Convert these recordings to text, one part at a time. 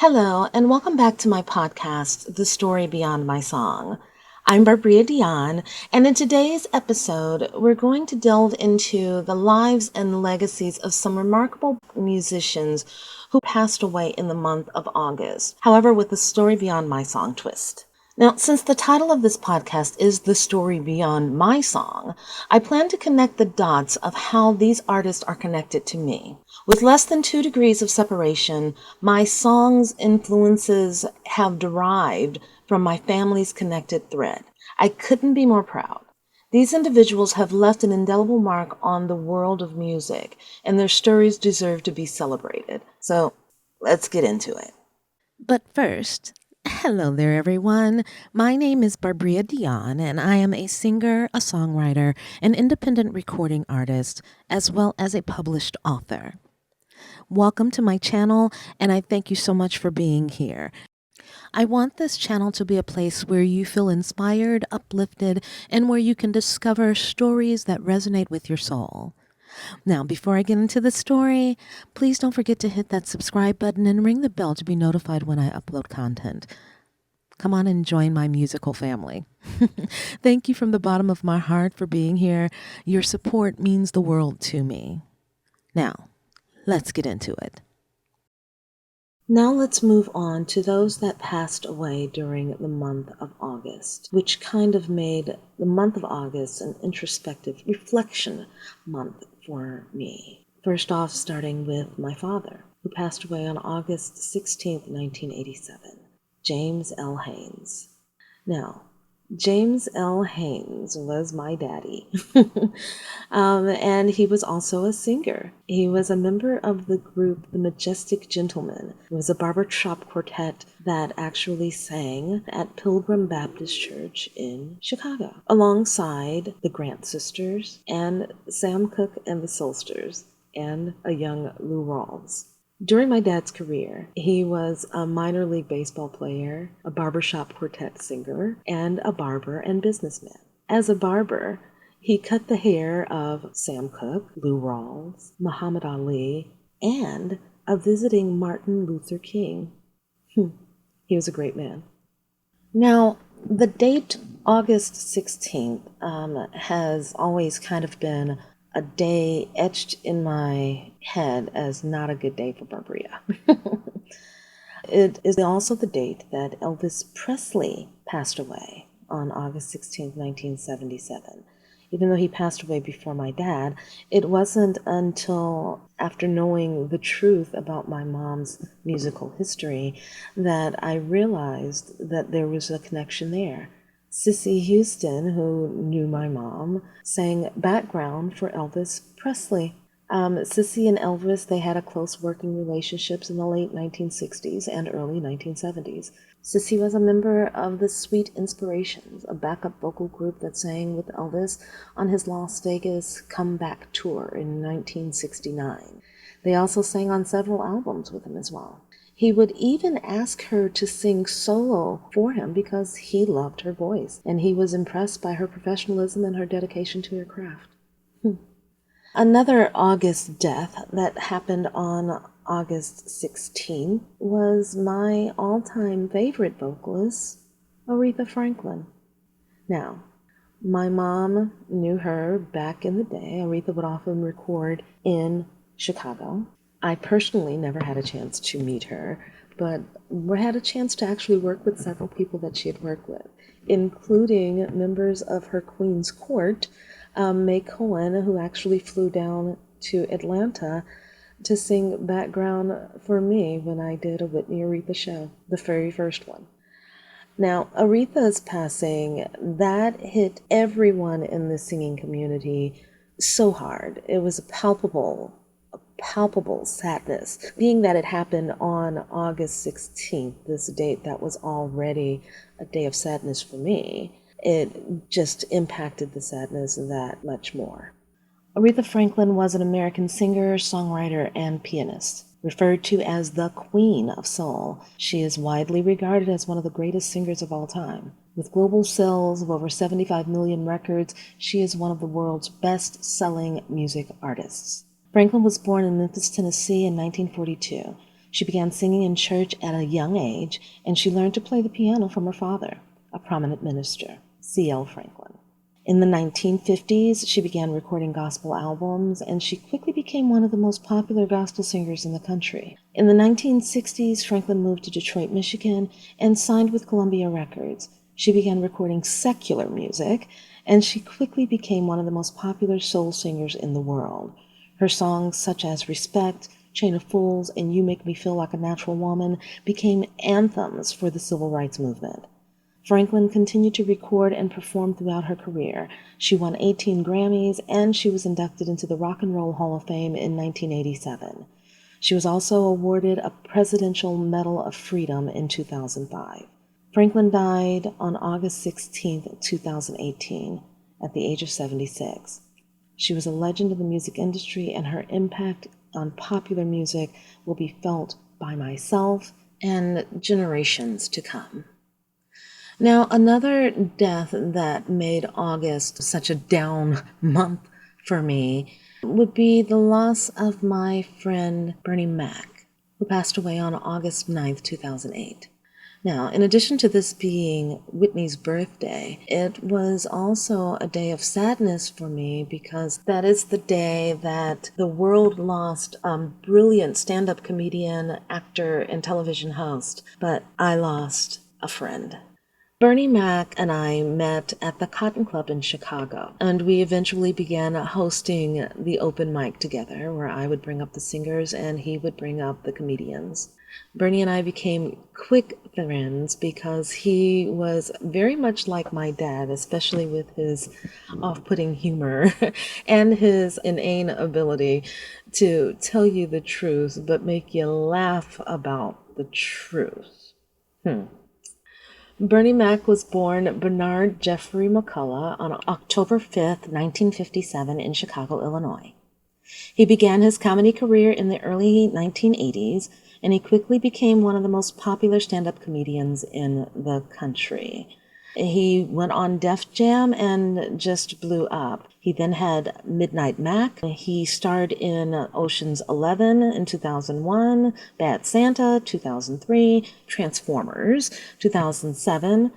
Hello, and welcome back to my podcast, The Story Beyond My Song. I'm Barbria Dion, and in today's episode, we're going to delve into the lives and legacies of some remarkable musicians who passed away in the month of August, however, with the Story Beyond My Song twist. Now, since the title of this podcast is The Story Beyond My Song, I plan to connect the dots of how these artists are connected to me. With less than 2 degrees of separation, my song's influences have derived from my family's connected thread. I couldn't be more proud. These individuals have left an indelible mark on the world of music, and their stories deserve to be celebrated. So, let's get into it. But first, hello there, everyone. My name is Barbria Dion, and I am a singer, a songwriter, an independent recording artist, as well as a published author. Welcome to my channel, and I thank you so much for being here. I want this channel to be a place where you feel inspired, uplifted, and where you can discover stories that resonate with your soul. Now, before I get into the story, please don't forget to hit that subscribe button and ring the bell to be notified when I upload content. Come on and join my musical family. Thank you from the bottom of my heart for being here. Your support means the world to me. Now, let's get into it. Now let's move on to those that passed away during the month of August, which kind of made the month of August an introspective reflection month for me. First off, starting with my father, who passed away on August 16th, 1987, James L. Haynes. Now, James L. Haynes was my daddy, and he was also a singer. He was a member of the group The Majestic Gentlemen. It was a barbershop quartet that actually sang at Pilgrim Baptist Church in Chicago, alongside the Grant Sisters and Sam Cooke and the Soulsters, and a young Lou Rawls. During my dad's career, he was a minor league baseball player, a barbershop quartet singer, and a barber and businessman. As a barber, he cut the hair of Sam Cooke, Lou Rawls, Muhammad Ali, and a visiting Martin Luther King. He was a great man. Now, the date August 16th has always kind of been a day etched in my head as not a good day for Barbria. It is also the date that Elvis Presley passed away on August 16th, 1977. Even though he passed away before my dad, it wasn't until after knowing the truth about my mom's musical history that I realized that there was a connection there. Cissy Houston, who knew my mom, sang background for Elvis Presley. Cissy and Elvis, they had a close working relationship in the late 1960s and early 1970s. Cissy was a member of the Sweet Inspirations, a backup vocal group that sang with Elvis on his Las Vegas comeback tour in 1969. They also sang on several albums with him as well. He would even ask her to sing solo for him because he loved her voice, and he was impressed by her professionalism and her dedication to her craft. Another August death that happened on August 16th was my all-time favorite vocalist, Aretha Franklin. Now, my mom knew her back in the day. Aretha would often record in Chicago. I personally never had a chance to meet her, but we had a chance to actually work with several people that she had worked with, including members of her Queen's Court, May Cohen, who actually flew down to Atlanta to sing background for me when I did a Whitney Aretha show, the very first one. Now, Aretha's passing, that hit everyone in the singing community so hard. It was a palpable sadness, being that it happened on August 16th, this date that was already a day of sadness for me. It just impacted the sadness that much more. Aretha Franklin was an American singer, songwriter, and pianist. Referred to as the Queen of Soul, she is widely regarded as one of the greatest singers of all time. With global sales of over 75 million records, she is one of the world's best-selling music artists. Franklin was born in Memphis, Tennessee in 1942. She began singing in church at a young age, and she learned to play the piano from her father, a prominent minister, C.L. Franklin. In the 1950s, she began recording gospel albums, and she quickly became one of the most popular gospel singers in the country. In the 1960s, Franklin moved to Detroit, Michigan, and signed with Columbia Records. She began recording secular music, and she quickly became one of the most popular soul singers in the world. Her songs such as Respect, Chain of Fools, and You Make Me Feel Like a Natural Woman became anthems for the civil rights movement. Franklin continued to record and perform throughout her career. She won 18 Grammys, and she was inducted into the Rock and Roll Hall of Fame in 1987. She was also awarded a Presidential Medal of Freedom in 2005. Franklin died on August 16, 2018, at the age of 76. She was a legend of the music industry, and her impact on popular music will be felt by myself and generations to come. Now, another death that made August such a down month for me would be the loss of my friend Bernie Mac, who passed away on August 9th, 2008. Now, in addition to this being Whitney's birthday, it was also a day of sadness for me because that is the day that the world lost a brilliant stand-up comedian, actor, and television host, but I lost a friend. Bernie Mac and I met at the Cotton Club in Chicago, and we eventually began hosting the open mic together, where I would bring up the singers and he would bring up the comedians. Bernie and I became quick friends because he was very much like my dad, especially with his off-putting humor and his inane ability to tell you the truth but make you laugh about the truth. Bernie Mac was born Bernard Jeffrey McCullough on October 5th, 1957 in Chicago, Illinois. He began his comedy career in the early 1980s, and he quickly became one of the most popular stand-up comedians in the country. He went on Def Jam and just blew up. He then had Midnight Mac. He starred in Ocean's 11 in 2001, Bad Santa 2003, Transformers 2007.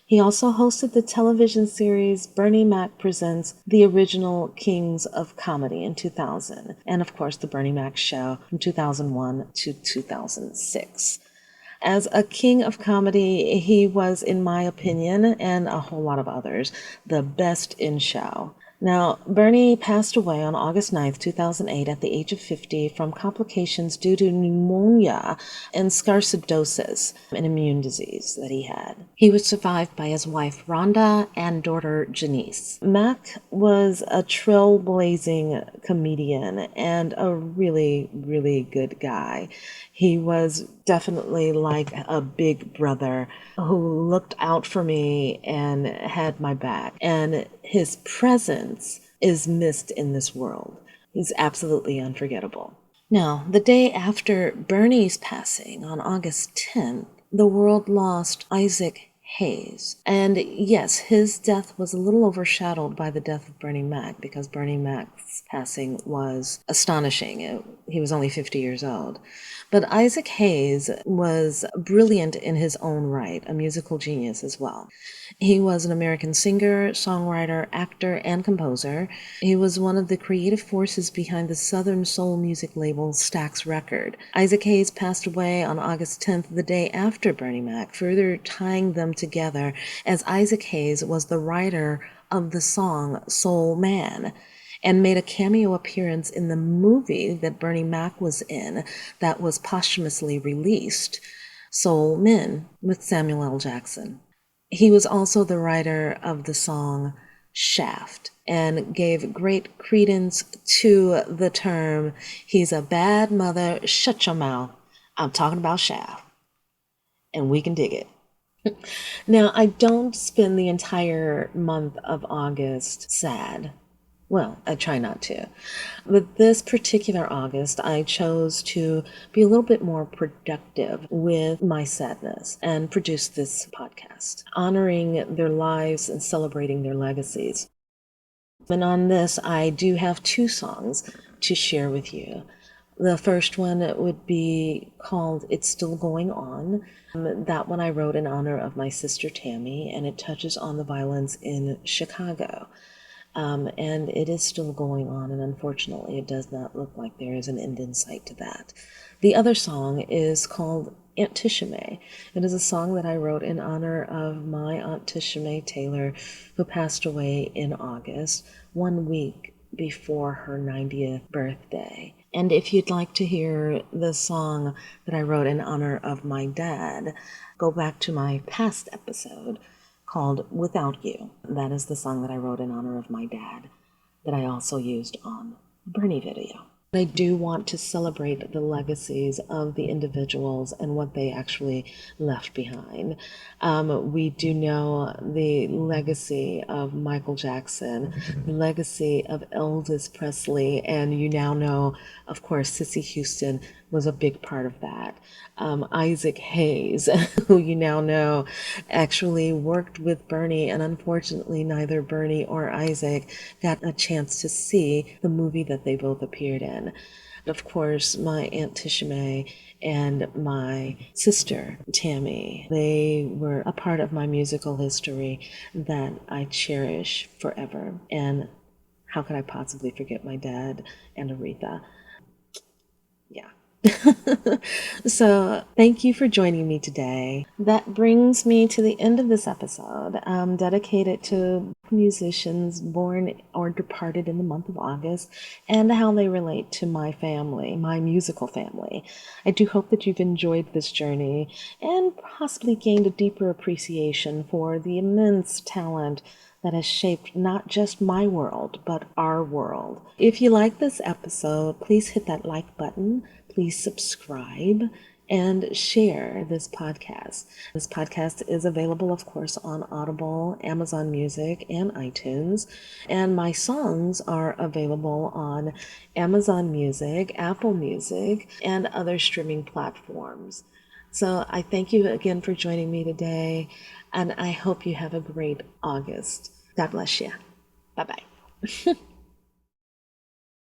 He also hosted the television series Bernie Mac Presents The Original Kings of Comedy in 2000, and of course The Bernie Mac Show from 2001 to 2006. As a king of comedy, he was, in my opinion, and a whole lot of others, the best in show. Now, Bernie passed away on August 9th, 2008 at the age of 50 from complications due to pneumonia and sarcoidosis, an immune disease that he had. He was survived by his wife Rhonda and daughter Janice. Mac was a trailblazing comedian and a really, really good guy. He was definitely like a big brother who looked out for me and had my back. And his presence is missed in this world. He's absolutely unforgettable. Now, the day after Bernie's passing, on August 10th, the world lost Isaac Hayes. And yes, his death was a little overshadowed by the death of Bernie Mac because Bernie Mac's passing was astonishing. He was only 50 years old. But Isaac Hayes was brilliant in his own right, a musical genius as well. He was an American singer, songwriter, actor, and composer. He was one of the creative forces behind the Southern soul music label Stax Record. Isaac Hayes passed away on August 10th, the day after Bernie Mac, further tying them together, as Isaac Hayes was the writer of the song Soul Man, and made a cameo appearance in the movie that Bernie Mac was in that was posthumously released, Soul Men, with Samuel L. Jackson. He was also the writer of the song Shaft and gave great credence to the term, "He's a bad mother, shut your mouth. I'm talking about Shaft." And we can dig it. Now, I don't spend the entire month of August sad. Well, I try not to. But this particular August, I chose to be a little bit more productive with my sadness and produce this podcast, honoring their lives and celebrating their legacies. And on this, I do have two songs to share with you. The first one would be called It's Still Going On. That one I wrote in honor of my sister Tammy, and it touches on the violence in Chicago. And it is still going on, and unfortunately, it does not look like there is an end in sight to that. The other song is called Aunt Tishame. It is a song that I wrote in honor of my Aunt Tishame Taylor, who passed away in August, 1 week before her 90th birthday. And if you'd like to hear the song that I wrote in honor of my dad, go back to my past episode called Without You. That is the song that I wrote in honor of my dad that I also used on the Bernie video. I do want to celebrate the legacies of the individuals and what they actually left behind. We do know the legacy of Michael Jackson, the legacy of Elvis Presley, and you now know, of course, Cissy Houston was a big part of that. Isaac Hayes, who you now know actually worked with Bernie, and unfortunately, neither Bernie or Isaac got a chance to see the movie that they both appeared in. Of course, my Aunt Tishame and my sister Tammy, they were a part of my musical history that I cherish forever. And how could I possibly forget my dad and Aretha? Yeah. So, thank you for joining me today. That brings me to the end of this episode, dedicated to musicians born or departed in the month of August and how they relate to my family, my musical family. I do hope that you've enjoyed this journey and possibly gained a deeper appreciation for the immense talent that has shaped not just my world, but our world. If you like this episode, please hit that like button, please subscribe, and share this podcast. This podcast is available, of course, on Audible, Amazon Music, and iTunes. And my songs are available on Amazon Music, Apple Music, and other streaming platforms. So I thank you again for joining me today, and I hope you have a great August. God bless you. Bye bye.